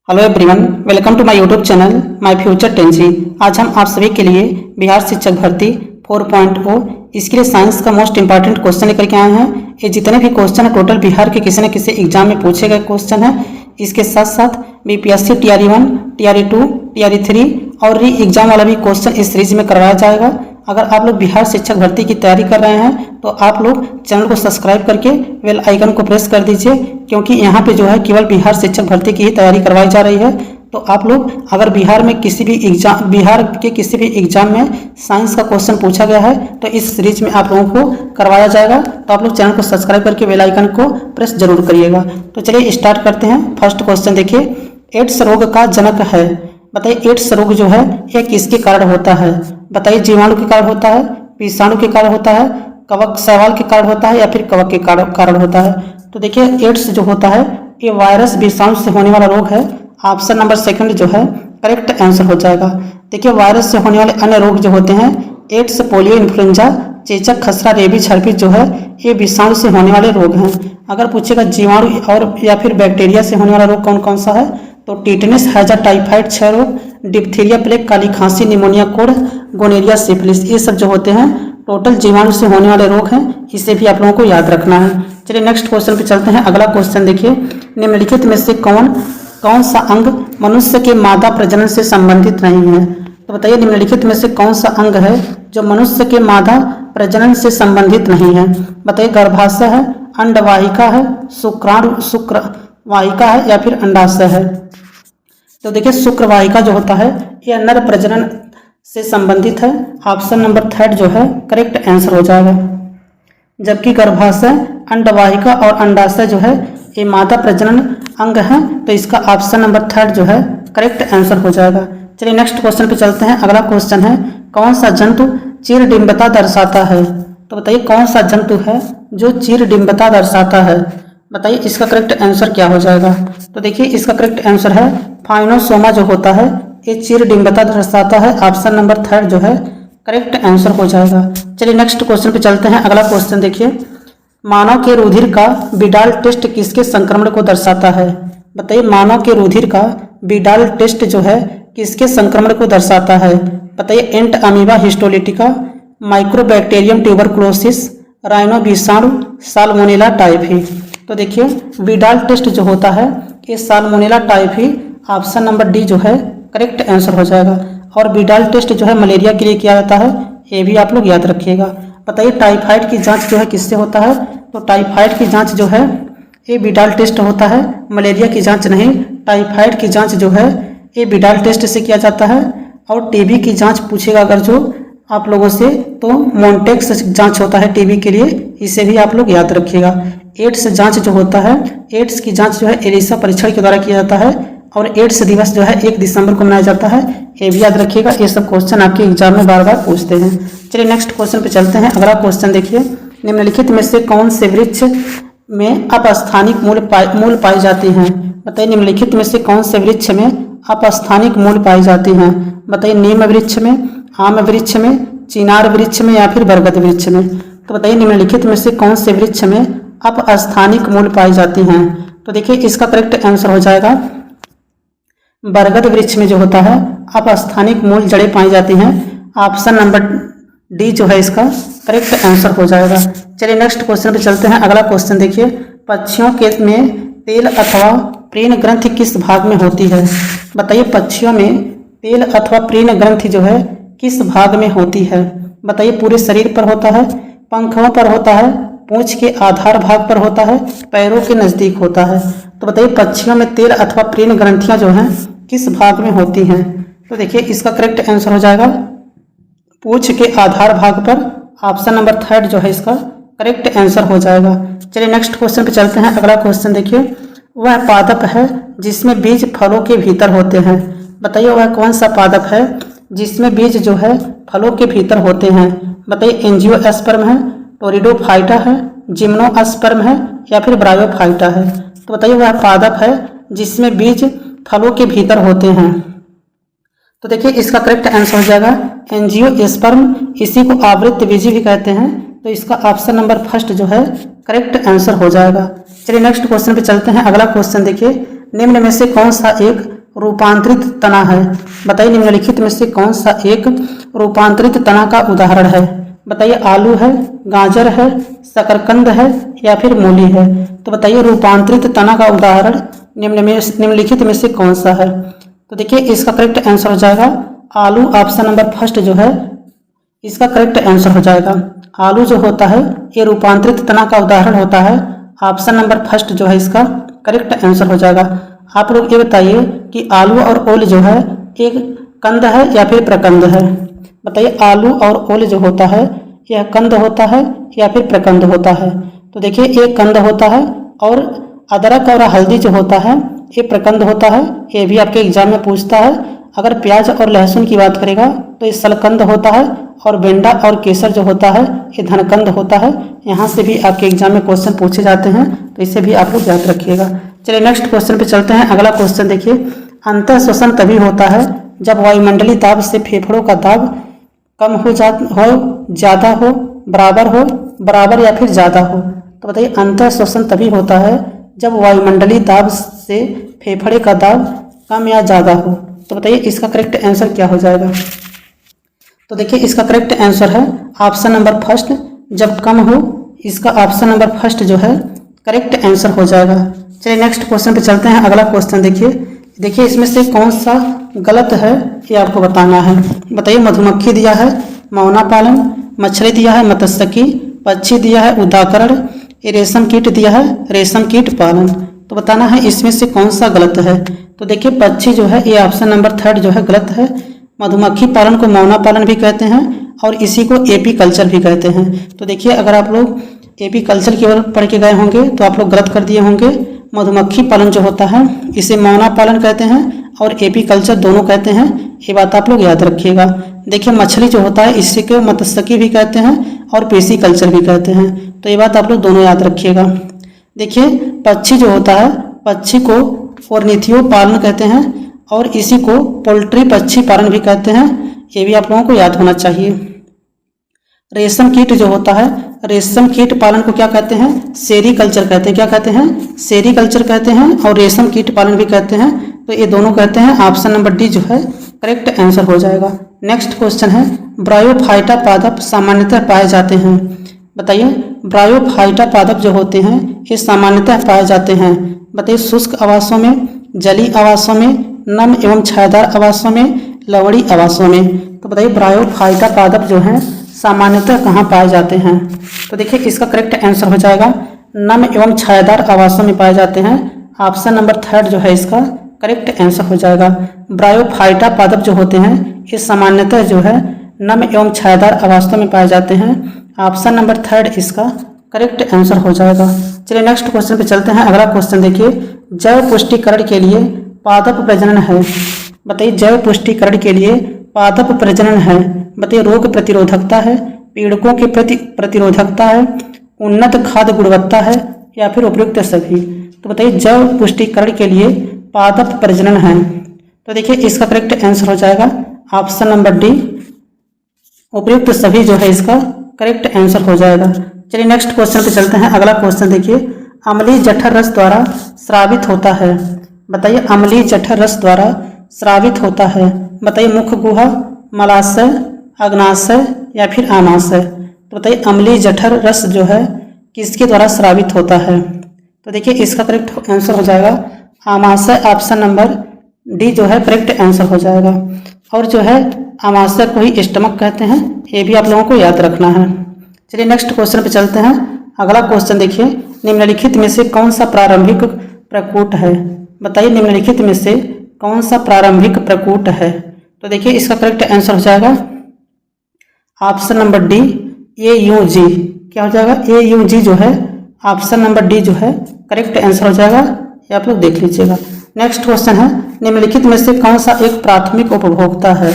Hello everyone, welcome to my YouTube channel my future टेंसी। आज हम आप सभी के लिए बिहार शिक्षक भर्ती 4.0 इसके लिए साइंस का मोस्ट इंपॉर्टेंट क्वेश्चन लेकर के आए हैं। ये जितने भी क्वेश्चन है टोटल बिहार के किसी न किसी एग्जाम में पूछे गए क्वेश्चन है। इसके साथ साथ बीपीएससी TRE 1, TRE 2, TRE 3 और री एग्जाम वाला भी क्वेश्चन इस सीरीज में करवाया जाएगा। अगर आप लोग बिहार शिक्षक भर्ती की तैयारी कर रहे हैं तो आप लोग चैनल को सब्सक्राइब करके बेल आइकन को प्रेस कर दीजिए, क्योंकि यहाँ पे जो है केवल बिहार शिक्षक भर्ती की ही तैयारी करवाई जा रही है। तो आप लोग अगर बिहार में किसी भी एग्जाम में साइंस का क्वेश्चन पूछा गया है तो इस सीरीज में आप लोगों को करवाया जाएगा। तो आप लोग चैनल को सब्सक्राइब करके बेल आइकन को प्रेस जरूर करिएगा। तो चलिए स्टार्ट करते हैं। फर्स्ट क्वेश्चन देखिए, एड्स रोग का जनक है। बताइए एड्स रोग जो है यह किसके कारण होता है? बताइए जीवाणु के कारण होता है, विषाणु के कारण होता है, कवक शैवाल के कारण होता है या फिर कवक के कारण होता है? तो देखिए एड्स जो होता है ये वायरस विषाणु से होने वाला रोग है। ऑप्शन नंबर सेकंड जो है करेक्ट आंसर हो जाएगा। देखिए वायरस से होने वाले अन्य रोग जो होते हैं एड्स, पोलियो, इन्फ्लुएंजा, चेचक, खसरा, रेबीज, हर्पीज जो है ये विषाणु से होने वाले रोग हैं। अगर पूछेगा जीवाणु और या फिर बैक्टीरिया से होने वाला रोग कौन कौन सा है तो टीटनेस, हैजा, टाइफाइड, क्षय रोग, डिप्थीरिया, प्लेग, काली खांसी, निमोनिया, कोढ़, गोनेरिया, सिफिलिस, ये सब जो होते हैं टोटल जीवाणु से होने वाले रोग हैं। इसे भी आप लोगों को याद रखना है। चलिए नेक्स्ट क्वेश्चन पे चलते हैं। अगला क्वेश्चन देखिए, निम्नलिखित में से कौन सा अंग मनुष्य के मादा प्रजनन से संबंधित नहीं है? तो बताइए निम्नलिखित में से कौन सा अंग है जो मनुष्य के मादा प्रजनन से संबंधित नहीं है? बताइए गर्भाशय है, अंडवाहिका है, शुक्रवाहिका है या फिर अंडाशय है? तो देखिए शुक्रवाहिका जो होता है यह नर प्रजनन से संबंधित है। ऑप्शन नंबर थर्ड जो है करेक्ट आंसर हो जाएगा। जबकि गर्भाशय, अंडवाहिका और अंडाशय जो है ये मादा प्रजनन अंग है। तो इसका ऑप्शन नंबर थर्ड जो है करेक्ट आंसर हो जाएगा। चलिए नेक्स्ट क्वेश्चन पे चलते हैं। अगला क्वेश्चन है, कौन सा जंतु चीरडिंबता दर्शाता है? तो बताइए कौन सा जंतु है जो चीरडिंबता दर्शाता है? बताइए इसका करेक्ट आंसर क्या हो जाएगा? तो देखिए इसका करेक्ट आंसर है फाइनोसोमा जो होता है ये चीरडिंबता दर्शाता है। ऑप्शन नंबर थर्ड जो है करेक्ट आंसर हो जाएगा। चलिए नेक्स्ट क्वेश्चन पे चलते हैं। अगला क्वेश्चन देखिए, मानव के रुधिर का विडाल टेस्ट किसके संक्रमण को दर्शाता है? बताइए मानव के रुधिर का विडाल टेस्ट जो है किसके संक्रमण को दर्शाता है? बताइए Entamoeba histolytica, Mycobacterium tuberculosis, rhino विषाणु, साल्मोनेला टाइफी। तो देखिए विडाल टेस्ट जो होता है ये Salmonella typhi, option number D जो है करेक्ट आंसर हो जाएगा। और विडाल टेस्ट जो है मलेरिया के लिए किया जाता है, ये भी आप लोग याद रखिएगा। बताइए टाइफाइड की जांच जो है किससे होता है? तो टाइफाइड की जांच जो है ये विडाल टेस्ट होता है, मलेरिया की जांच नहीं। टाइफाइड की जांच जो है ये विडाल टेस्ट से किया जाता है। और टीबी की जांच पूछेगा अगर जो आप लोगों से तो मोन्टेक्स जांच होता है टीबी के लिए, इसे भी आप लोग याद रखिएगा। एड्स जांच जो होता है एड्स की जांच जो है एलिसा परीक्षण के द्वारा किया जाता है। और एड्स दिवस जो है 1 दिसंबर को मनाया जाता है, ये भी याद रखिएगा। ये सब क्वेश्चन आपके एग्जाम में बार बार पूछते हैं। चलिए नेक्स्ट क्वेश्चन पे चलते हैं। अगला क्वेश्चन देखिए, निम्नलिखित में से कौन से वृक्ष में अपस्थानिक मूल पाई जाती हैं? बताइए निम्नलिखित में से कौन से वृक्ष में अपस्थानिक मूल पाई जाती हैं? बताइए नीम वृक्ष में, आम वृक्ष में, चिनार वृक्ष में या फिर बरगद वृक्ष में? तो बताइए निम्नलिखित में से कौन से वृक्ष में अपस्थानिक मूल पाई जाती हैं? तो देखिए इसका करेक्ट आंसर हो जाएगा बरगद वृक्ष में जो होता है अपस्थानिक मूल जड़ें पाई जाती हैं। ऑप्शन नंबर डी जो है इसका करेक्ट आंसर हो जाएगा। चलिए नेक्स्ट क्वेश्चन पे चलते हैं। अगला क्वेश्चन देखिए, पक्षियों के में तेल अथवा प्रीण ग्रंथि किस भाग में होती है? बताइए पक्षियों में तेल अथवा प्रीण ग्रंथि जो है किस भाग में होती है? बताइए पूरे शरीर पर होता है, पंखों पर होता है, पूंछ के आधार भाग पर होता है, पैरों के नजदीक होता है? तो बताइए पक्षियों में तेल अथवा प्रीण ग्रंथियां जो हैं किस भाग में होती हैं? तो देखिए इसका करेक्ट आंसर हो जाएगा पूंछ के आधार भाग पर। ऑप्शन नंबर थर्ड जो है इसका करेक्ट आंसर हो जाएगा। चलिए नेक्स्ट क्वेश्चन पे चलते हैं। अगला क्वेश्चन देखिए, वह पादप है जिसमें बीज फलों के भीतर होते हैं? बताइए वह कौन सा पादप है जिसमें बीज जो है फलों के भीतर होते हैं? बताइए एंजियोस्पर्म है, टोरिडोफाइटा है, जिम्नोस्पर्म है या फिर ब्रायोफाइटा है? तो बताइए वह पादप है जिसमें बीज फलों के भीतर होते हैं। तो देखिए इसका करेक्ट आंसर हो जाएगा एंजियोस्पर्म, इसी को आवृत्त बीजी भी कहते हैं। तो इसका ऑप्शन नंबर फर्स्ट जो है करेक्ट आंसर हो जाएगा। चलिए नेक्स्ट क्वेश्चन पे चलते हैं। अगला क्वेश्चन देखिए, निम्न में से कौन सा एक रूपांतरित तना है? बताइए निम्नलिखित में से कौन सा एक रूपांतरित तना का उदाहरण है? बताइए आलू है, गाजर है, शकरकंद है या फिर मूली है? तो बताइए रूपांतरित तना का उदाहरण निम्नलिखित में से कौन सा है? तो देखिए इसका करेक्ट आंसर हो जाएगा आलू। ऑप्शन नंबर फर्स्ट जो है इसका करेक्ट आंसर हो जाएगा। आलू जो होता है ये रूपांतरित तना का उदाहरण होता है। ऑप्शन नंबर फर्स्ट जो है इसका करेक्ट आंसर हो जाएगा। आप लोग ये बताइए कि आलू और ओल जो है एक कंद है या फिर प्रकंद है? बताइए आलू और ओल जो होता है यह कंद होता है या फिर प्रकंद होता है? तो देखिए एक कंद होता है और अदरक और हल्दी जो होता है ये प्रकंद होता है। ये भी आपके एग्जाम में पूछता है। अगर प्याज और लहसुन की बात करेगा तो ये सलकंद होता है और बेंडा और केसर जो होता है ये धनकंद होता है। यहाँ से भी आपके एग्जाम में क्वेश्चन पूछे जाते हैं, तो इसे भी आप लोग याद रखिएगा। चलिए नेक्स्ट क्वेश्चन पे चलते हैं। अगला क्वेश्चन देखिए, अंतः श्वसन तभी होता है जब वायुमंडलीय दाब से फेफड़ों का दाब कम हो ज़्यादा हो, बराबर या फिर ज़्यादा हो। तो बताइए अंतः श्वसन तभी होता है जब वायुमंडलीय दाब से फेफड़े का दाब कम या ज़्यादा हो। तो बताइए इसका करेक्ट आंसर क्या हो जाएगा? तो देखिए इसका करेक्ट आंसर है ऑप्शन नंबर फर्स्ट, जब कम हो। इसका ऑप्शन नंबर फर्स्ट जो है करेक्ट आंसर हो जाएगा। चलिए नेक्स्ट क्वेश्चन पे चलते हैं। अगला क्वेश्चन देखिए इसमें से कौन सा गलत है ये आपको बताना है। बताइए मधुमक्खी दिया है मौना पालन, मछली दिया है मत्स्यकी, पक्षी दिया है उदाकरण, रेशम कीट दिया है रेशम कीट पालन। तो बताना है इसमें से कौन सा गलत है। तो देखिए पक्षी जो है ये ऑप्शन नंबर थर्ड जो है गलत है। मधुमक्खी पालन को मौना पालन भी कहते हैं और इसी को एपी कल्चर भी कहते हैं। तो देखिए अगर आप लोग एपी कल्चर की ओर पढ़ के गए होंगे तो आप लोग गलत कर दिए होंगे। मधुमक्खी पालन जो होता है इसे मौना पालन कहते हैं और एपी कल्चर दोनों कहते हैं। ये बात आप लोग याद रखिएगा। देखिए मछली जो होता है इसी को मत्स्यकी भी कहते हैं और पेशी कल्चर भी कहते हैं। तो ये बात आप लोग दोनों याद रखिएगा। देखिए पक्षी जो होता है पक्षी को ओर्निथियो पालन कहते हैं और इसी को पोल्ट्री पक्षी पालन भी कहते हैं। ये भी आप लोगों को याद होना चाहिए। रेशम कीट जो होता है रेशम कीट पालन को क्या कहते हैं? सेरीकल्चर कहते हैं। क्या कहते हैं? सेरीकल्चर कहते हैं और रेशम कीट पालन भी कहते हैं। तो ये दोनों कहते हैं। ऑप्शन नंबर डी जो है करेक्ट आंसर हो जाएगा। नेक्स्ट क्वेश्चन है, ब्रायोफाइटा पादप सामान्यतः पाए जाते हैं। बताइए ब्रायोफाइटा पादप जो होते हैं ये सामान्यतः पाए जाते हैं। बताइए शुष्क आवासों में, जलीय आवासों में, नम एवं छायादार आवासों में, लवणी आवासों में। तो बताइए ब्रायोफाइटा पादप जो हैं सामान्यतः कहाँ पाए जाते हैं? तो देखिए इसका करेक्ट आंसर हो जाएगा नम एवं छायादार आवासों में पाए जाते हैं। ऑप्शन नंबर थर्ड जो है इसका करेक्ट आंसर हो जाएगा। ब्रायोफाइटा पादप जो होते हैं ये सामान्यतः जो है नम एवं छायादार आवासों में पाए जाते हैं। ऑप्शन नंबर थर्ड इसका करेक्ट आंसर हो जाएगा। चलिए नेक्स्ट क्वेश्चन पे चलते हैं। अगला क्वेश्चन देखिए, जैव पुष्टिकरण के लिए पादप प्रजनन है। बताइए जैव पुष्टिकरण के लिए पादप प्रजनन है। बताइए रोग प्रतिरोधकता है, पीड़कों के प्रति प्रतिरोधकता है, उन्नत खाद्य गुणवत्ता है या फिर उपयुक्त सभी। तो बताइए जैव पुष्टिकरण के लिए पादप प्रजनन है। तो देखिए इसका करेक्ट आंसर हो जाएगा ऑप्शन नंबर डी, उपयुक्त सभी जो है इसका करेक्ट आंसर हो जाएगा। चलिए नेक्स्ट क्वेश्चन पे चलते हैं। अगला क्वेश्चन देखिए, अम्लीय जठर रस द्वारा स्रावित होता है। बताइए अम्लीय जठर रस द्वारा स्रावित होता है। बताइए मुख गुहा, मलाशय, अग्नाशय या फिर आमाशय। तो बताइए अम्लीय जठर रस जो है किसके द्वारा स्रावित होता है? तो देखिए इसका करेक्ट आंसर हो जाएगा आमाशय। ऑप्शन नंबर डी जो है करेक्ट आंसर हो जाएगा। और जो है आमाशय को ही स्टमक कहते हैं, ये भी आप लोगों को याद रखना है। चलिए नेक्स्ट क्वेश्चन पे चलते हैं। अगला क्वेश्चन देखिए, निम्नलिखित में से कौन सा प्रारंभिक प्रकूट है? बताइए निम्नलिखित में से कौन सा प्रारंभिक प्रकूट है? तो देखिए इसका करेक्ट आंसर हो जाएगा ऑप्शन नंबर डी, AUG। क्या हो जाएगा? AUG जो है ऑप्शन नंबर डी जो है करेक्ट आंसर हो जाएगा। ये आप लोग देख लीजिएगा। नेक्स्ट क्वेश्चन है, निम्नलिखित में से कौन सा एक प्राथमिक उपभोक्ता है?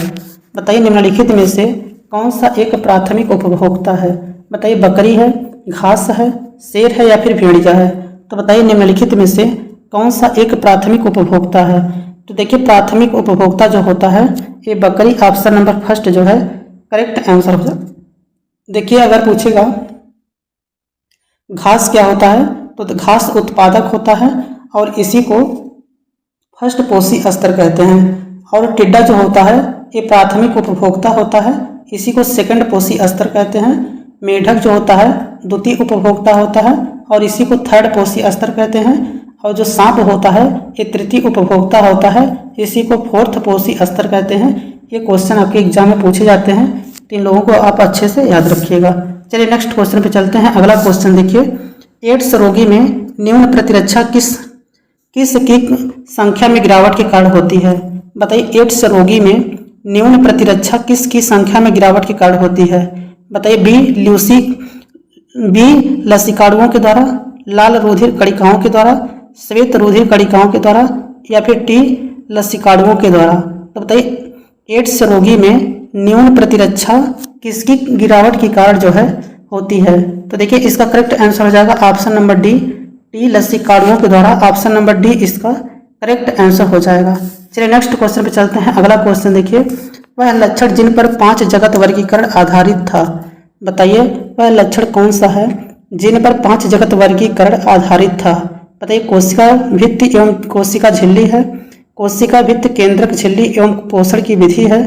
बताइए निम्नलिखित में से कौन सा एक प्राथमिक उपभोक्ता है? बताइए बकरी है, घास है, शेर है या फिर भेड़िया है। तो बताइए निम्नलिखित में से कौन सा एक प्राथमिक उपभोक्ता है? तो देखिए प्राथमिक उपभोक्ता जो होता है ये बकरी, ऑप्शन नंबर फर्स्ट जो है करेक्ट आंसर हो जाए। देखिए अगर पूछेगा घास क्या होता है तो घास उत्पादक होता है और इसी को फर्स्ट पोषी स्तर कहते हैं। और टिड्डा जो होता है ये प्राथमिक उपभोक्ता होता है, इसी को सेकंड पोषी स्तर कहते हैं। मेढक जो होता है द्वितीय उपभोक्ता होता है और इसी को थर्ड पोषी स्तर कहते हैं। और जो सांप होता है ये तृतीय उपभोक्ता होता है, इसी को फोर्थ पोषी स्तर कहते हैं। ये क्वेश्चन आपके एग्जाम में पूछे जाते हैं, तो इन लोगों को आप अच्छे से याद रखिएगा। चलिए नेक्स्ट क्वेश्चन पे चलते हैं। अगला क्वेश्चन देखिए, एड्स रोगी में न्यून प्रतिरक्षा किस की संख्या में गिरावट के कारण होती है? बताइए एड्स रोगी में न्यून प्रतिरक्षा किसकी संख्या में गिरावट के कारण होती है? बताइए बी लसिकाणुओं के द्वारा, लाल रुधिर कणिकाओं के द्वारा, श्वेत रुधिर कणिकाओं के द्वारा या फिर टी लसिकाणुओं के द्वारा। तो बताइए एड्स रोगी में न्यून प्रतिरक्षा किसकी गिरावट के कारण जो है होती है? तो देखिए इसका करेक्ट आंसर हो जाएगा ऑप्शन नंबर डी, टी लसिकाणुओं के द्वारा। ऑप्शन नंबर डी इसका करेक्ट आंसर हो जाएगा। चलिए नेक्स्ट क्वेश्चन पे चलते हैं। अगला क्वेश्चन देखिए, वह लक्षण जिन पर 5 जगत वर्गीकरण आधारित था। बताइए वह लक्षण कौन सा है जिन पर 5 जगत वर्गीकरण आधारित था? बताइए कोशिका भित्ति एवं कोशिका झिल्ली है, कोशिका भित्त केंद्रक झिल्ली एवं पोषण की विधि है,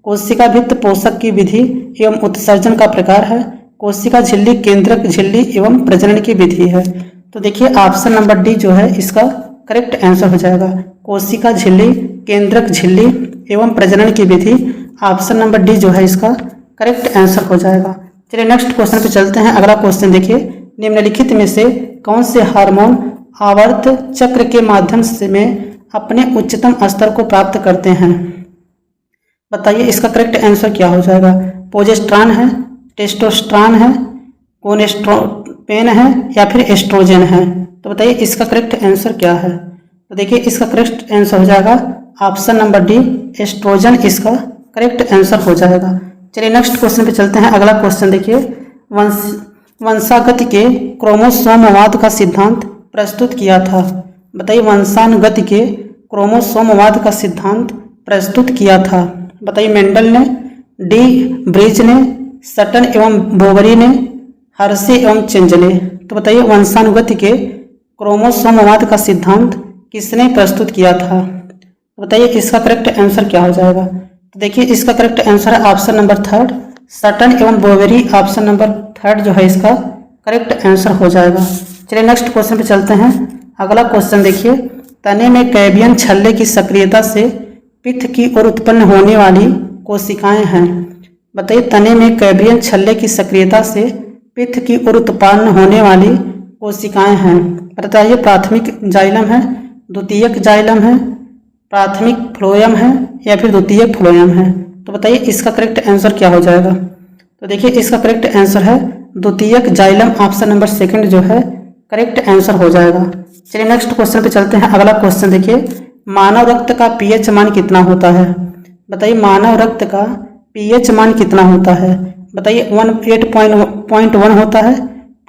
कोशिका भित्त पोषक की विधि एवं उत्सर्जन का प्रकार है, कोशिका झिल्ली केंद्रक झिल्ली एवं प्रजनन की विधि है। तो देखिए ऑप्शन नंबर डी जो है इसका करेक्ट आंसर हो जाएगा, कोशिका झिल्ली केंद्रक झिल्ली एवं प्रजनन की विधि। ऑप्शन नंबर डी जो है इसका करेक्ट आंसर हो जाएगा। चलिए नेक्स्ट क्वेश्चन पे चलते हैं। अगला क्वेश्चन देखिए, निम्नलिखित में से कौन से हार्मोन आवर्त चक्र के माध्यम से में अपने उच्चतम स्तर को प्राप्त करते हैं? बताइए इसका करेक्ट आंसर क्या हो जाएगा? प्रोजेस्टेरॉन है, टेस्टोस्टेरोन है, गोनेस्ट्रोपेन है या फिर एस्ट्रोजन है? तो बताइए इसका करेक्ट आंसर क्या है? तो देखिए इसका करेक्ट आंसर हो जाएगा ऑप्शन नंबर डी, एस्ट्रोजन इसका करेक्ट आंसर हो जाएगा। चलिए नेक्स्ट क्वेश्चन पे चलते हैं। अगला क्वेश्चन देखिए, वंशागत के क्रोमोसोमवाद का सिद्धांत प्रस्तुत किया था। बताइए वंशानुगत के क्रोमोसोमवाद का सिद्धांत प्रस्तुत किया था। बताइए मेंडल ने, डी ब्रिज ने, सटन एवं बोवरी ने, हर्शे एवं चेंज ने। तो बताइए वंशानुगत के क्रोमोसोमवाद का सिद्धांत किसने प्रस्तुत किया था? तो बताइए इसका करेक्ट आंसर क्या हो जाएगा? तो देखिए इसका करेक्ट आंसर है ऑप्शन नंबर थर्ड, सटन एवं बोवेरी। ऑप्शन नंबर थर्ड जो है इसका करेक्ट आंसर हो जाएगा। चलिए नेक्स्ट क्वेश्चन पे चलते हैं। अगला क्वेश्चन देखिए, तने में कैबियन छल्ले की सक्रियता से पित्त की ओर उत्पन्न होने वाली कोशिकाएं हैं। बताइए तने में कैबियन छल्ले की सक्रियता से पित्त की ओर उत्पन्न होने वाली कोशिकाएं हैं। बताइए प्राथमिक जाइलम है, द्वितीयक जाइलम है, प्राथमिक फ्लोएम है या फिर द्वितीयक फ्लोएम है? तो बताइए इसका करेक्ट आंसर क्या हो जाएगा? तो देखिए इसका करेक्ट आंसर है द्वितीयक जाइलम। ऑप्शन नंबर सेकंड जो है करेक्ट आंसर हो जाएगा। चलिए नेक्स्ट क्वेश्चन पे चलते हैं। अगला क्वेश्चन देखिए, मानव रक्त का पीएच मान कितना होता है? बताइए मानव रक्त का पीएच मान कितना होता है? बताइए 8.1 होता है,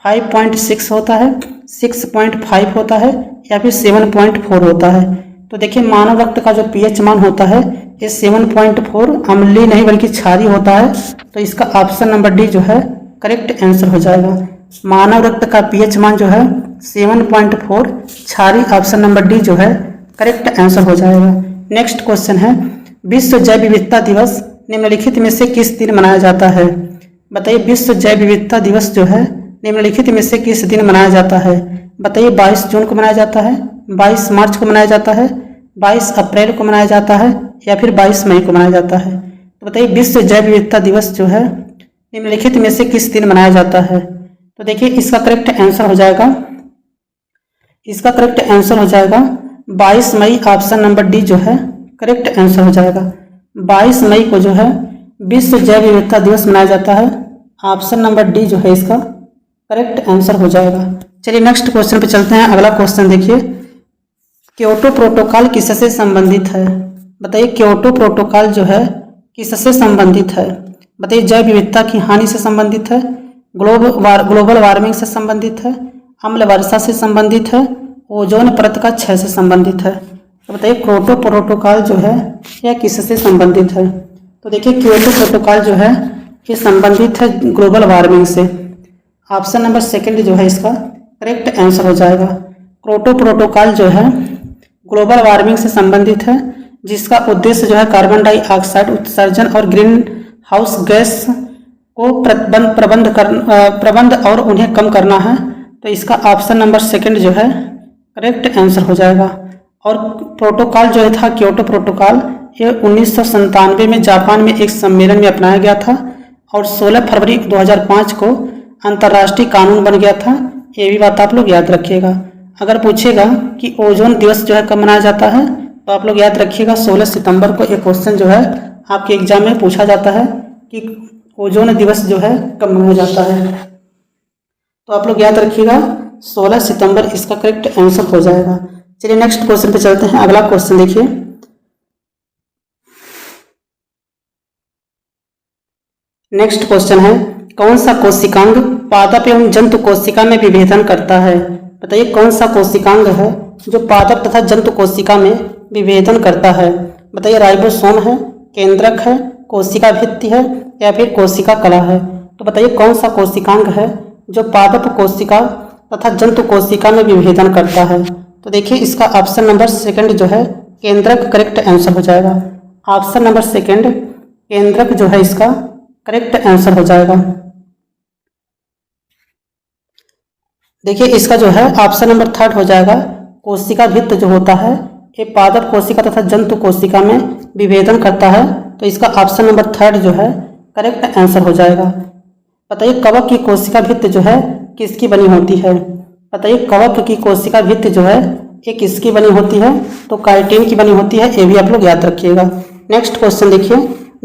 5.6 होता है, 6.5 होता है या फिर 7.4 होता है? तो देखिए मानव रक्त का जो पीएच मान होता है ये 7.4 अम्लीय नहीं बल्कि क्षारीय होता है। तो इसका ऑप्शन नंबर डी जो है करेक्ट आंसर हो जाएगा। मानव रक्त का पीएच मान जो है 7.4 क्षारीय। ऑप्शन नंबर डी जो है करेक्ट आंसर हो जाएगा। नेक्स्ट क्वेश्चन है, विश्व जैव विविधता दिवस निम्नलिखित में से किस दिन मनाया जाता है? बताइए विश्व जैव विविधता दिवस जो है निम्नलिखित में से किस दिन मनाया जाता है? बताइए 22 जून को मनाया जाता है, 22 मार्च को मनाया जाता है, 22 अप्रैल को मनाया जाता है या फिर 22 मई को मनाया जाता है? तो बताइए विश्व जैव विविधता दिवस जो है निम्नलिखित में से किस दिन मनाया जाता है? तो देखिए इसका करेक्ट आंसर हो जाएगा, इसका करेक्ट आंसर हो जाएगा 22 मई। ऑप्शन नंबर डी जो है करेक्ट आंसर हो जाएगा। 22 मई को जो है विश्व जैव विविधता दिवस मनाया जाता है। ऑप्शन नंबर डी जो है इसका करेक्ट आंसर हो जाएगा। चलिए नेक्स्ट क्वेश्चन पे चलते हैं। अगला क्वेश्चन देखिए, क्योटो प्रोटोकॉल किससे संबंधित है? बताइए क्योटो प्रोटोकॉल जो है किससे संबंधित है? बताइए जैव विविधता की हानि से संबंधित है, ग्लोबल वार्मिंग से संबंधित है, अम्ल वर्षा से संबंधित है, ओजोन परत का क्षय से संबंधित है? तो बताइए क्योटो प्रोटोकॉल जो है यह किससे संबंधित है? तो देखिए क्योटो प्रोटोकॉल जो है ये संबंधित है ग्लोबल वार्मिंग से। ऑप्शन नंबर सेकंड जो है इसका करेक्ट आंसर हो जाएगा। क्योटो प्रोटोकॉल जो है ग्लोबल वार्मिंग से संबंधित है, जिसका उद्देश्य जो है कार्बन डाइऑक्साइड उत्सर्जन और ग्रीन हाउस गैस को प्रबंध और उन्हें कम करना है। तो इसका ऑप्शन नंबर सेकंड जो है करेक्ट आंसर हो जाएगा। और प्रोटोकॉल जो था क्योटो प्रोटोकॉल, ये 1997 में जापान में एक सम्मेलन में अपनाया गया था और 16 फरवरी 2005 को अंतर्राष्ट्रीय कानून बन गया था। ये भी बात आप लोग याद रखिएगा। अगर पूछेगा कि ओजोन दिवस जो है कब मनाया जाता है, तो आप लोग याद रखिएगा 16 सितंबर को एक क्वेश्चन जो है आपके एग्जाम में पूछा जाता है कि ओजोन दिवस जो है कब मनाया जाता है। तो आप लोग याद रखिएगा 16 सितंबर इसका करेक्ट आंसर हो जाएगा। चलिए नेक्स्ट क्वेश्चन पे चलते हैं। अगला क्वेश्चन देखिए, नेक्स्ट क्वेश्चन है कौन सा कोशिकांग पादप एवं जंतु कोशिका में विभेदन करता है। बताइए कौन सा कोशिकांग है जो पादप तथा जंतु कोशिका में विभेदन करता है। बताइए राइबोसोम है, केंद्रक है, कोशिका भित्ति है या फिर कोशिका कला है। तो बताइए कौन सा कोशिकांग है जो पादप कोशिका तथा जंतु कोशिका में विभेदन करता है। तो देखिए इसका ऑप्शन नंबर सेकंड जो है केंद्रक करेक्ट आंसर हो जाएगा। ऑप्शन नंबर सेकंड केंद्रक जो है इसका करेक्ट आंसर हो जाएगा। देखिए इसका जो है ऑप्शन नंबर थर्ड हो जाएगा। कोशिका भित्त जो होता है ये पादप कोशिका तथा जंतु कोशिका में विभेदन करता है। तो इसका ऑप्शन नंबर थर्ड जो है करेक्ट आंसर हो जाएगा। बताइए कवक की कोशिका भित्त जो है किसकी बनी होती है। बताइए कवक की कोशिका भित्त जो है ये किसकी बनी होती है। तो काइटिन की बनी होती है, ये भी आप लोग याद रखिएगा। नेक्स्ट क्वेश्चन देखिए,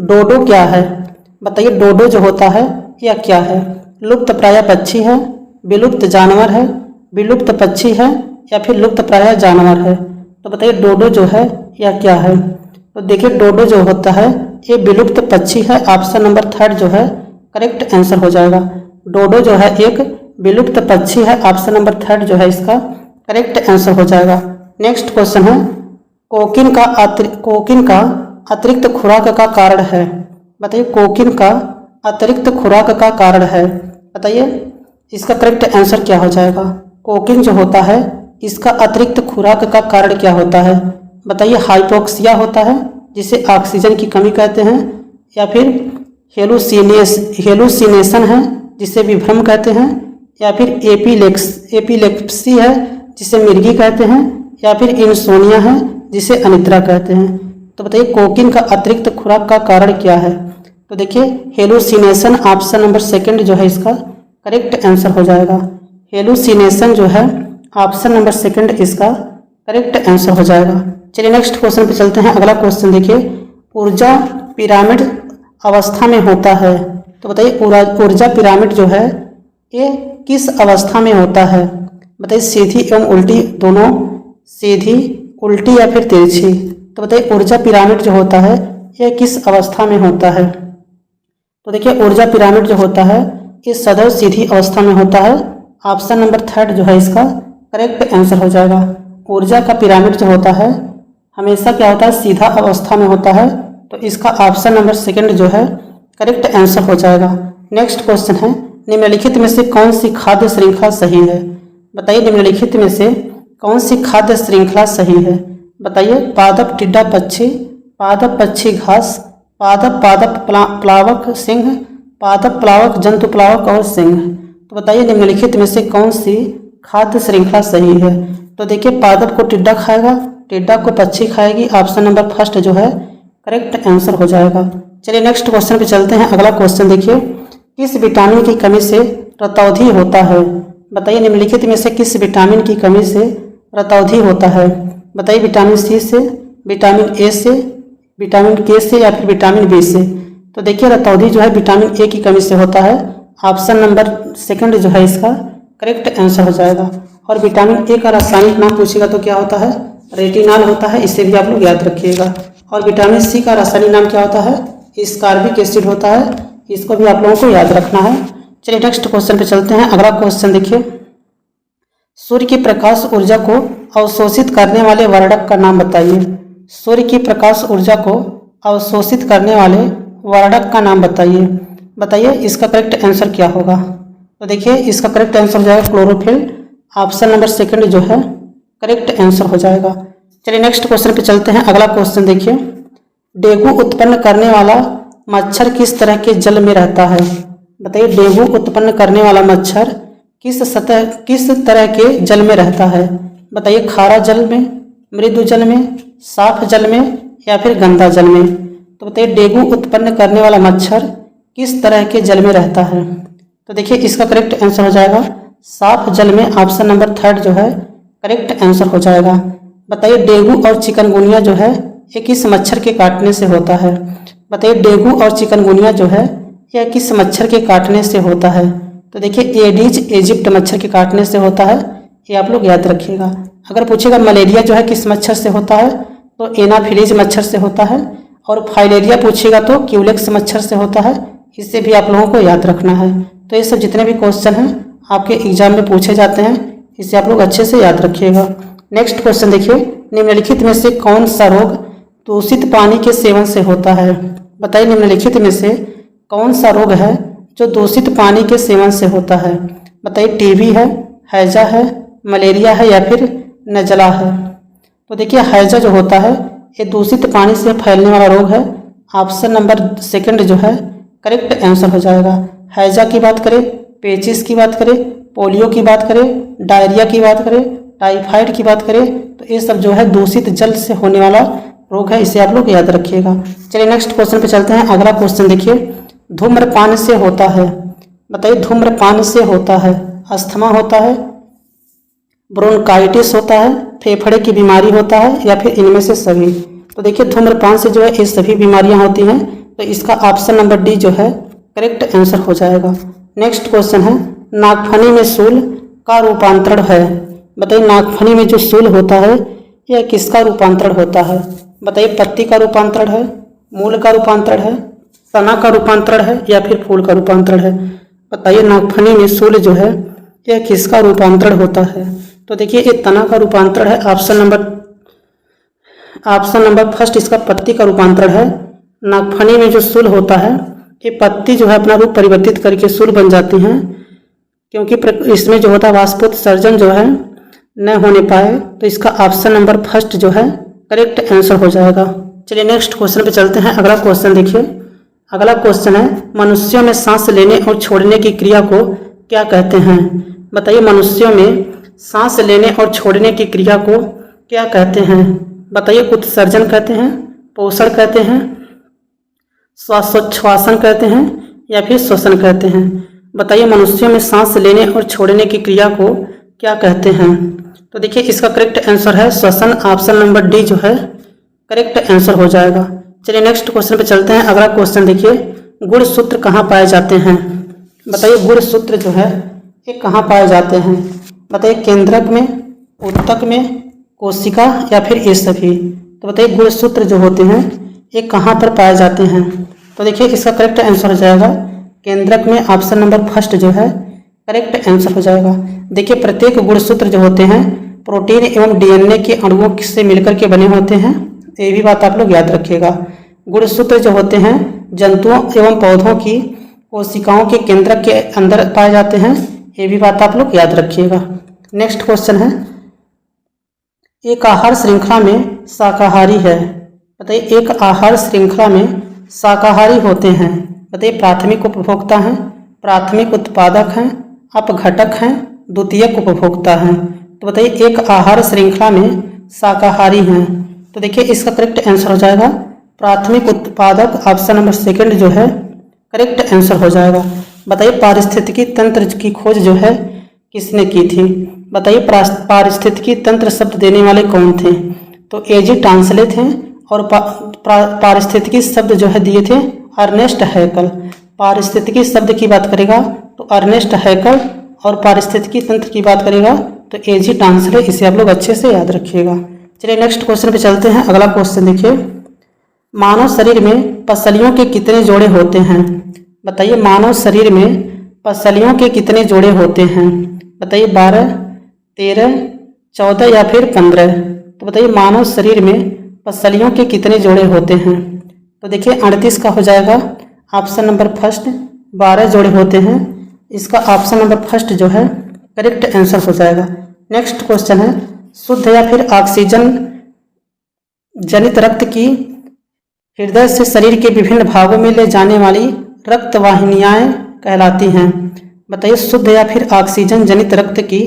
डोडो क्या है। बताइए डोडो जो होता है यह क्या है। लुप्त प्राय पक्षी है, विलुप्त जानवर है, विलुप्त पक्षी है या फिर लुप्त प्राय जानवर है। तो बताइए डोडो जो है यह क्या है। तो देखिए डोडो जो होता है ये विलुप्त पक्षी है। ऑप्शन नंबर थर्ड जो है करेक्ट आंसर हो जाएगा। डोडो जो है एक विलुप्त पक्षी है। ऑप्शन नंबर थर्ड जो है इसका करेक्ट आंसर हो जाएगा। नेक्स्ट क्वेश्चन है कोकिन का अतिरिक्त खुराक का कारण है। बताइए कोकिन का अतिरिक्त खुराक का कारण है। बताइए इसका करेक्ट आंसर क्या हो जाएगा। कोकिन जो होता है इसका अतिरिक्त खुराक का कारण क्या होता है। बताइए हाइपोक्सिया होता है जिसे ऑक्सीजन की कमी कहते हैं, या फिर हेलुसिनेशन है जिसे विभ्रम कहते हैं, या फिर एपिलेप्सी है जिसे मिर्गी कहते हैं, या फिर इंसोनिया है जिसे अनिद्रा कहते हैं। तो बताइए कोकिन का अतिरिक्त खुराक का कारण क्या है। तो देखिए हेलुसिनेशन ऑप्शन नंबर सेकंड जो है इसका करेक्ट आंसर हो जाएगा। हेलुसिनेशन जो है ऑप्शन नंबर सेकंड इसका करेक्ट आंसर हो जाएगा। चलिए नेक्स्ट क्वेश्चन पे चलते हैं। अगला क्वेश्चन देखिए, ऊर्जा पिरामिड अवस्था में होता है। तो बताइए ऊर्जा पिरामिड जो है ये किस अवस्था में होता है। बताइए सीधी एवं उल्टी दोनों, सीधी, उल्टी या फिर तिरछी। तो बताइए ऊर्जा पिरामिड जो होता है ये किस अवस्था में होता है। तो देखिए ऊर्जा पिरामिड जो होता है ये सदैव सीधी अवस्था में होता है। ऑप्शन नंबर थर्ड जो है इसका करेक्ट आंसर हो जाएगा। ऊर्जा का पिरामिड जो होता है हमेशा क्या होता है, सीधा अवस्था में होता है। तो इसका ऑप्शन नंबर सेकंड जो है करेक्ट आंसर हो जाएगा। नेक्स्ट क्वेश्चन है निम्नलिखित में से कौन सी खाद्य श्रृंखला सही है। बताइए निम्नलिखित में से कौन सी खाद्य श्रृंखला सही है। बताइए पादप टिड्डा पक्षी, पादप पक्षी घास, पादप प्लावक सिंह, पादप प्लावक जंतु प्लावक और सिंह। तो बताइए निम्नलिखित में से कौन सी खाद्य श्रृंखला सही है। तो देखिए पादप को टिड्डा खाएगा, टिड्डा को पक्षी खाएगी। ऑप्शन नंबर फर्स्ट जो है करेक्ट आंसर हो जाएगा। चलिए नेक्स्ट क्वेश्चन पे चलते हैं। अगला क्वेश्चन देखिए, किस विटामिन की कमी से रतौंधी होता है। बताइए निम्नलिखित में से किस विटामिन की कमी से रतौंधी होता है। बताइए विटामिन सी से, विटामिन ए से, विटामिन के से या फिर विटामिन बी से। तो देखिए रतौंधी जो है विटामिन ए की कमी से होता है। ऑप्शन नंबर सेकंड जो है इसका करेक्ट आंसर हो जाएगा। और विटामिन ए का रासायनिक नाम पूछेगा तो क्या होता है, रेटिनॉल होता है, इसे भी आप लोग याद रखिएगा। और विटामिन सी का रासायनिक नाम क्या होता है, स्कार्बिक एसिड होता है, इसको भी आप लोगों को याद रखना है। चलिए नेक्स्ट क्वेश्चन पे चलते हैं। अगला क्वेश्चन देखिए, सूर्य की प्रकाश ऊर्जा को अवशोषित करने वाले वर्णक का नाम बताइए। सूर्य की प्रकाश ऊर्जा को अवशोषित करने वाले वर्णक का नाम बताइए। बताइए इसका करेक्ट आंसर क्या होगा। तो देखिए इसका करेक्ट आंसर हो जाएगा क्लोरोफिल। ऑप्शन नंबर सेकंड जो है करेक्ट आंसर हो जाएगा। चलिए नेक्स्ट क्वेश्चन पे चलते हैं। अगला क्वेश्चन देखिए, डेंगू उत्पन्न करने वाला मच्छर किस तरह के जल में रहता है? बताइए, डेंगू उत्पन्न करने वाला मच्छर किस तरह के जल में रहता है? बताइए, खारा जल में, मृदु जल में, साफ जल में या फिर गंदा जल में? तो बताइए, डेंगू उत्पन्न करने वाला मच्छर किस तरह के जल में रहता है? तो देखिए इसका करेक्ट आंसर हो जाएगा साफ जल में। ऑप्शन नंबर 3 जो है करेक्ट आंसर हो जाएगा। बताइए, डेंगू और चिकनगुनिया जो है ये किस मच्छर के काटने से होता है? बताइए, डेंगू और चिकनगुनिया जो है यह किस मच्छर के काटने से होता है? तो देखिए, एडीज इजिप्ट मच्छर के काटने से होता है, ये आप लोग याद रखिएगा। अगर पूछेगा मलेरिया जो है किस मच्छर से होता है, तो एनाफिलीज मच्छर से होता है। और फाइलेरिया पूछेगा तो क्यूलेक्स मच्छर से होता है। इससे भी आप लोगों को याद रखना है। तो ये सब जितने भी क्वेश्चन हैं आपके एग्जाम में पूछे जाते हैं, इसे आप लोग अच्छे से याद रखिएगा। नेक्स्ट क्वेश्चन देखिए, निम्नलिखित में से कौन सा रोग दूषित पानी के सेवन से होता है? बताइए, निम्नलिखित में से कौन सा रोग है जो दूषित पानी के सेवन से होता है? बताइए, टीबी है, हैजा है, मलेरिया है या फिर नजला है? तो देखिए, हैजा जो होता है ये दूषित पानी से फैलने वाला रोग है। ऑप्शन नंबर 2 जो है करेक्ट आंसर हो जाएगा। हैजा की बात करें, पेचिस की बात करें, पोलियो की बात करें, डायरिया की बात करें, टाइफाइड की बात करें, तो ये सब जो है दूषित जल से होने वाला रोग है, इसे आप लोग याद रखिएगा। चलिए नेक्स्ट क्वेश्चन पे चलते हैं। अगला क्वेश्चन देखिए, धूम्रपान से होता है। बताइए, धूम्रपान से होता है अस्थमा होता है, ब्रोंकाइटिस होता है, फेफड़े की बीमारी होता है या फिर इनमें से सभी? तो देखिए, धूम्रपान से जो है ये सभी बीमारियां होती हैं, तो इसका ऑप्शन नंबर डी जो है करेक्ट आंसर हो जाएगा। नेक्स्ट क्वेश्चन है, नागफनी में शूल का रूपांतरण है। बताइए, नागफनी में जो शूल होता है यह किसका रूपांतरण होता है? बताइए, पत्ती का रूपांतरण है, मूल का रूपांतरण है, तना का रूपांतरण है या फिर फूल का रूपांतरण है? बताइए, नागफनी में शूल जो है यह किसका रूपांतरण होता है? तो देखिए, ये तना का रूपांतरण है। ऑप्शन नंबर 1 इसका पत्ती का रूपांतरण है। नागफनी में जो शूल होता है ये पत्ती जो है अपना रूप परिवर्तित करके शूल बन जाती हैं, क्योंकि इसमें जो होता है वाष्पोत्सर्जन जो है न होने पाए, तो इसका ऑप्शन नंबर 1 जो है करेक्ट आंसर हो जाएगा। चलिए नेक्स्ट क्वेश्चन पे चलते हैं। अगला क्वेश्चन देखिए, अगला क्वेश्चन है, मनुष्यों में सांस लेने और छोड़ने की क्रिया को क्या कहते हैं? बताइए, मनुष्यों में सांस लेने और छोड़ने की क्रिया को क्या कहते हैं? बताइए, उत्सर्जन कहते हैं, पोषण कहते हैं, श्वासन कहते हैं या फिर श्वसन कहते हैं? बताइए, मनुष्यों में सांस लेने और छोड़ने की क्रिया को क्या कहते हैं? तो देखिए इसका करेक्ट आंसर है श्वसन। ऑप्शन नंबर डी जो है करेक्ट आंसर हो जाएगा। चलिए नेक्स्ट क्वेश्चन पे चलते हैं। अगला क्वेश्चन देखिए, गुणसूत्र कहाँ पाए जाते हैं? बताइए, गुणसूत्र जो है ये कहाँ पाए जाते हैं? बताइए, केंद्रक में, उत्तक में, कोशिका या फिर ये सभी? तो बताइए, गुणसूत्र जो होते हैं ये कहाँ पर पाए जाते हैं? तो देखिए इसका करेक्ट आंसर हो जाएगा केंद्रक में। ऑप्शन नंबर 1 जो है करेक्ट आंसर हो जाएगा। देखिए, प्रत्येक गुणसूत्र जो होते हैं प्रोटीन एवं डीएनए के अणुओं से मिलकर के बने होते हैं, ये भी बात आप लोग याद रखिएगा। गुणसूत्र जो होते हैं जंतुओं एवं पौधों की कोशिकाओं के केंद्रक के अंदर पाए जाते हैं, ये भी बात आप लोग याद रखिएगा। नेक्स्ट क्वेश्चन है, एक आहार श्रृंखला में शाकाहारी है। बताइए, एक आहार श्रृंखला में शाकाहारी होते हैं। बताइए, प्राथमिक उपभोक्ता हैं, प्राथमिक उत्पादक हैं, अपघटक हैं, द्वितीयक उपभोक्ता हैं? तो बताइए, एक आहार श्रृंखला में शाकाहारी हैं, तो देखिए इसका करेक्ट आंसर हो जाएगा प्राथमिक उत्पादक। ऑप्शन नंबर 2 जो है करेक्ट आंसर हो जाएगा। बताइए, पारिस्थितिकी तंत्र की खोज जो है किसने की थी? बताइए, पारिस्थितिकी तंत्र शब्द देने वाले कौन थे? तो एजी टांसले थे। और पारिस्थितिकी शब्द जो है दिए थे अर्नेस्ट हैकल। पारिस्थितिकी शब्द की बात करेगा तो अर्नेस्ट हैकल, और पारिस्थितिकी तंत्र की बात करेगा तो एजी टांसले। इसे आप लोग अच्छे से याद रखिएगा। चलिए नेक्स्ट क्वेश्चन पे चलते हैं। अगला क्वेश्चन देखिए, मानव शरीर में पसलियों के कितने जोड़े होते हैं? बताइए, मानव शरीर में पसलियों के कितने जोड़े होते हैं? बताइए, 12, 13, 14 या फिर 15? तो बताइए, मानव शरीर में पसलियों के कितने जोड़े होते हैं? तो देखिए 38 का हो जाएगा। ऑप्शन नंबर 1 12 जोड़े होते हैं। इसका ऑप्शन नंबर 1 जो है करेक्ट आंसर हो जाएगा। नेक्स्ट क्वेश्चन है, शुद्ध या फिर ऑक्सीजन जनित रक्त की हृदय से शरीर के विभिन्न भागों में ले जाने वाली रक्त वाहिनियाँ कहलाती हैं। बताइए शुद्ध या फिर ऑक्सीजन जनित रक्त की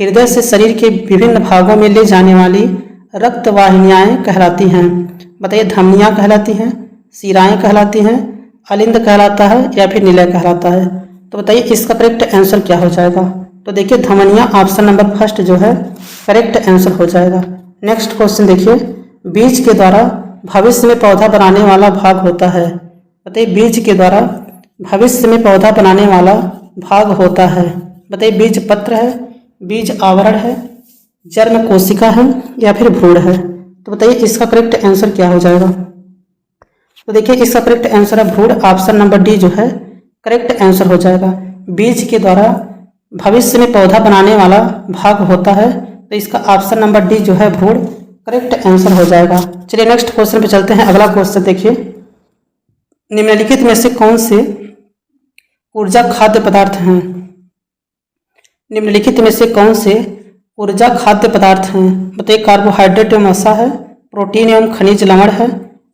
हृदय से शरीर के विभिन्न भागों में ले जाने वाली रक्त वाहिनियाँ कहलाती हैं। बताइए धमनियाँ कहलाती हैं, शिराएँ कहलाती हैं, अलिंद कहलाता है या फिर निलय कहलाता है। तो बताइए इसका करेक्ट आंसर क्या हो जाएगा। तो देखिए धमनियाँ ऑप्शन नंबर फर्स्ट जो है करेक्ट आंसर हो जाएगा। नेक्स्ट क्वेश्चन देखिए, बीज के द्वारा भविष्य में पौधा बनाने वाला भाग होता है। बताइए बीज के द्वारा भविष्य में पौधा बनाने वाला भाग होता है। बताइए बीज पत्र है, बीज आवरण है, जर्म कोशिका है या फिर भ्रूण है। तो बताइए इसका करेक्ट आंसर क्या हो जाएगा। तो देखिए इसका करेक्ट आंसर है भ्रूण, ऑप्शन नंबर डी जो है करेक्ट आंसर हो जाएगा। बीज के द्वारा भविष्य में पौधा बनाने वाला भाग होता है, तो इसका ऑप्शन नंबर डी जो है भ्रूण करेक्ट आंसर हो जाएगा। चलिए नेक्स्ट क्वेश्चन पे चलते हैं। अगला क्वेश्चन देखिए, निम्नलिखित में से कौन से ऊर्जा खाद्य पदार्थ हैं। निम्नलिखित में से कौन से ऊर्जा खाद्य पदार्थ हैं। बताइए कार्बोहाइड्रेट एवं वसा है, प्रोटीन एवं खनिज लवण है,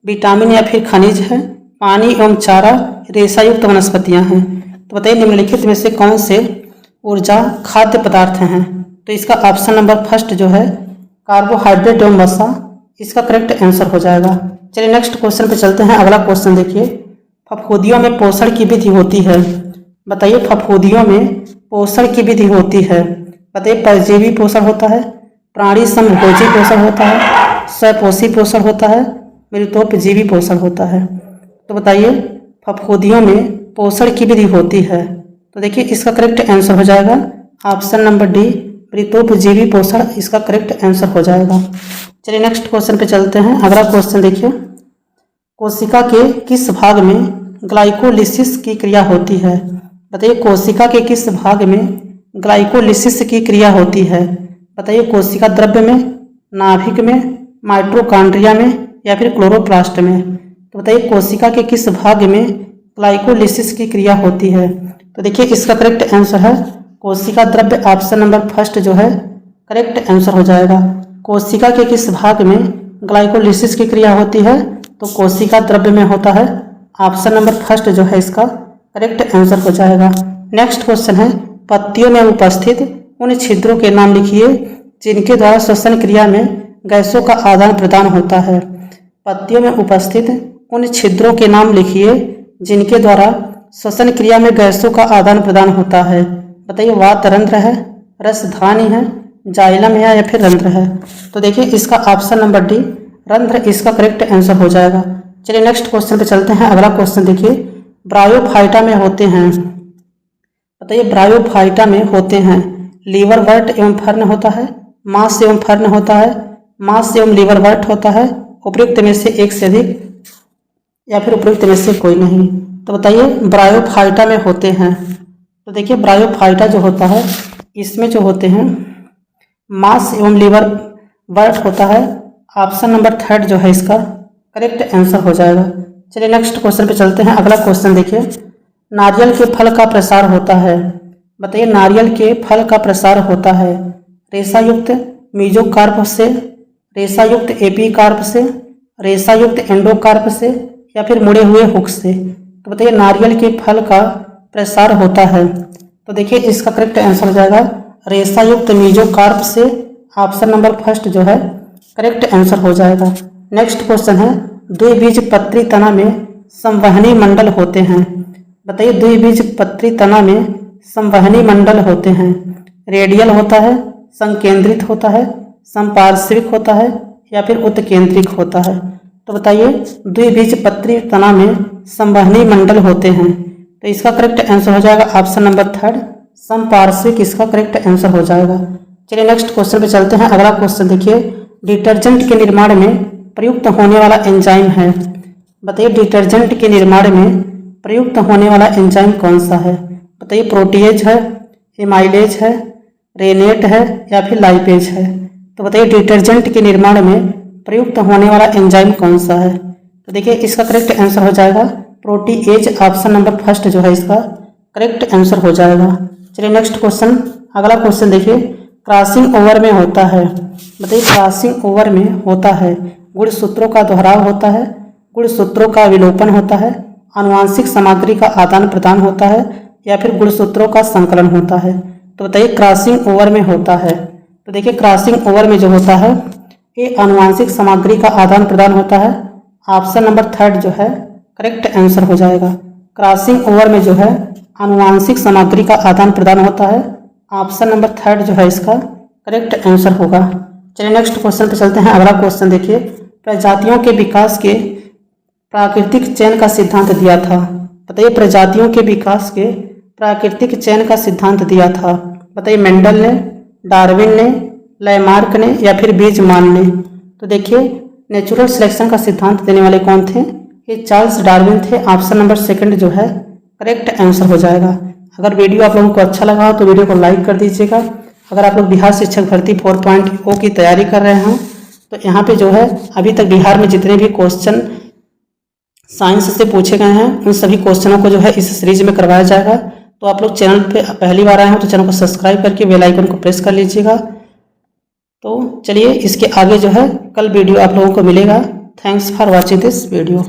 विटामिन या फिर खनिज है, पानी एवं चारा, रेशा युक्त वनस्पतियां हैं। तो बताइए निम्नलिखित में से कौन से ऊर्जा खाद्य पदार्थ हैं। तो इसका ऑप्शन नंबर फर्स्ट जो है कार्बोहाइड्रेट एवं वसा इसका करेक्ट आंसर हो जाएगा। चलिए नेक्स्ट क्वेश्चन पे चलते हैं। अगला क्वेश्चन देखिए, फफूंदियों में पोषण की विधि होती है। बताइए फफूंदियों में पोषण की विधि होती है। बताइए परजीवी पोषण होता है, प्राणी समभोजी पोषण होता है, स्वपोषी पोषण होता है, मृतोपजीवी पोषण होता है। तो बताइए फफूंदियों में पोषण की विधि होती है। तो देखिए इसका करेक्ट आंसर हो जाएगा ऑप्शन नंबर डी मृतोपजीवी पोषण इसका करेक्ट आंसर हो जाएगा। चलिए नेक्स्ट क्वेश्चन पे चलते हैं। अगला क्वेश्चन देखिए, कोशिका के किस भाग में ग्लाइकोलिसिस की क्रिया होती है। बताइए कोशिका के किस भाग में ग्लाइकोलिसिस की क्रिया होती है। बताइए कोशिका द्रव्य में, नाभिक में, माइटोकॉन्ड्रिया में या फिर क्लोरोप्लास्ट में। तो बताइए कोशिका के किस भाग में ग्लाइकोलिसिस की क्रिया होती है। तो देखिए इसका करेक्ट आंसर है कोशिका द्रव्य, ऑप्शन नंबर फर्स्ट जो है करेक्ट आंसर हो जाएगा। कोशिका के किस भाग में ग्लाइकोलिसिस की क्रिया होती है, तो कोशिका द्रव्य में होता है, ऑप्शन नंबर फर्स्ट जो है इसका करेक्ट आंसर हो जाएगा। नेक्स्ट क्वेश्चन है, पत्तियों में उपस्थित उन छिद्रों के नाम लिखिए जिनके द्वारा श्वसन क्रिया में गैसों का आदान प्रदान होता है। पत्तियों में उपस्थित उन छिद्रों के नाम लिखिए जिनके द्वारा श्वसन क्रिया में गैसों का आदान प्रदान होता है। बताइए वात रंध्र है, रसधानी है, जाइलम है या फिर रंध्र है। तो देखिए इसका ऑप्शन नंबर डी रंध्र इसका करेक्ट आंसर हो जाएगा। चलिए नेक्स्ट क्वेश्चन पे चलते हैं। अगला क्वेश्चन देखिए, ब्रायोफाइटा में होते हैं। बताइए ब्रायोफाइटा में होते हैं लीवर वर्ट एवं फर्न होता है, मांस एवं फर्न होता है, मांस एवं लीवर वर्ट होता है, उपयुक्त में से एक से अधिक या फिर उपयुक्त में से कोई नहीं। तो बताइए ब्रायोफाइटा में होते हैं। तो देखिए ब्रायोफाइटा जो होता है इसमें जो होते हैं मांस एवं लीवर वर्ट होता है, ऑप्शन नंबर थर्ड जो है इसका करेक्ट आंसर हो जाएगा। चलिए नेक्स्ट क्वेश्चन पे चलते हैं। अगला क्वेश्चन देखिए, नारियल के फल का प्रसार होता है। बताइए नारियल के फल का प्रसार होता है रेशायुक्त मीजोकार्प से, रेशायुक्त एपीकार्प से, रेशायुक्त एंडोकार्प से या फिर मुड़े हुए हुक से। तो बताइए नारियल के फल का प्रसार होता है। तो देखिए इसका करेक्ट आंसर हो जाएगा रेशायुक्त मीजोकार्प से, ऑप्शन नंबर फर्स्ट जो है करेक्ट आंसर हो जाएगा। नेक्स्ट क्वेश्चन है, द्विबीजपत्री तना में संवहनी मंडल होते हैं। बताइए द्विबीजपत्री तना में संवहनी मंडल होते हैं, रेडियल होता है, संकेंद्रित होता है, संपार्श्विक होता है या फिर उत्केंद्रिक होता है। तो बताइए द्विबीजपत्री तना में संवहनी मंडल होते हैं। तो इसका करेक्ट आंसर हो जाएगा ऑप्शन नंबर थर्ड संपार्श्विक इसका करेक्ट आंसर हो जाएगा। चलिए नेक्स्ट क्वेश्चन पे चलते हैं। अगला क्वेश्चन देखिए, डिटर्जेंट के निर्माण में प्रयुक्त होने वाला एंजाइम है। बताइए डिटर्जेंट के निर्माण में प्रयुक्त होने वाला एंजाइम कौन सा है। बताइए प्रोटीएज है, एमाइलेज है, रेनेट है या फिर लाइपेज है। तो बताइए डिटर्जेंट के निर्माण में प्रयुक्त होने वाला एंजाइम कौन सा है। तो देखिए इसका करेक्ट आंसर हो जाएगा प्रोटीएज, ऑप्शन नंबर फर्स्ट जो है इसका करेक्ट आंसर हो जाएगा। चलिए नेक्स्ट क्वेश्चन, अगला क्वेश्चन देखिए, क्रॉसिंग ओवर में होता है। बताइए क्रॉसिंग ओवर में होता है गुणसूत्रों का दोहराव होता है, गुणसूत्रों का विलोपन होता है, आनुवांशिक सामग्री का आदान प्रदान होता है, या फिर गुणसूत्रों का संकलन होता है। तो बताइए क्रॉसिंग ओवर में होता है। तो देखिए क्रॉसिंग ओवर में जो होता है ये आनुवांशिक सामग्री का आदान प्रदान होता है। ऑप्शन नंबर 3 जो है करेक्ट आंसर हो जाएगा। क्रॉसिंग ओवर में जो है आनुवांशिक सामग्री का आदान प्रदान होता है। ऑप्शन नंबर 3 जो है इसका करेक्ट आंसर होगा। चलिए नेक्स्ट क्वेश्चन पे चलते हैं। अगला क्वेश्चन देखिए, प्रजातियों के विकास के प्राकृतिक चयन का सिद्धांत दिया था। बताइए प्रजातियों के विकास के प्राकृतिक चयन का सिद्धांत दिया था। बताइए मेंडल ने, डार्विन ने, लैमार्क ने, या फिर बीजमान ने। तो देखिए नेचुरल सिलेक्शन का सिद्धांत देने वाले कौन थे? ये चार्ल्स डार्विन थे। ऑप्शन नंबर 2 जो है करेक्ट आंसर हो जाएगा। अगर वीडियो आप लोगों को अच्छा लगा हो तो वीडियो को लाइक कर दीजिएगा। अगर आप लोग बिहार शिक्षक भर्ती 4.0 की तैयारी कर रहे हो तो यहाँ पे जो है अभी तक बिहार में जितने भी क्वेश्चन साइंस से पूछे गए हैं उन सभी क्वेश्चनों को जो है इस सीरीज में करवाया जाएगा। तो आप लोग चैनल पे पहली बार आए हो तो चैनल को सब्सक्राइब करके बेल आइकन को प्रेस कर लीजिएगा। तो चलिए इसके आगे जो है कल वीडियो आप लोगों को मिलेगा। Thanks for watching this video.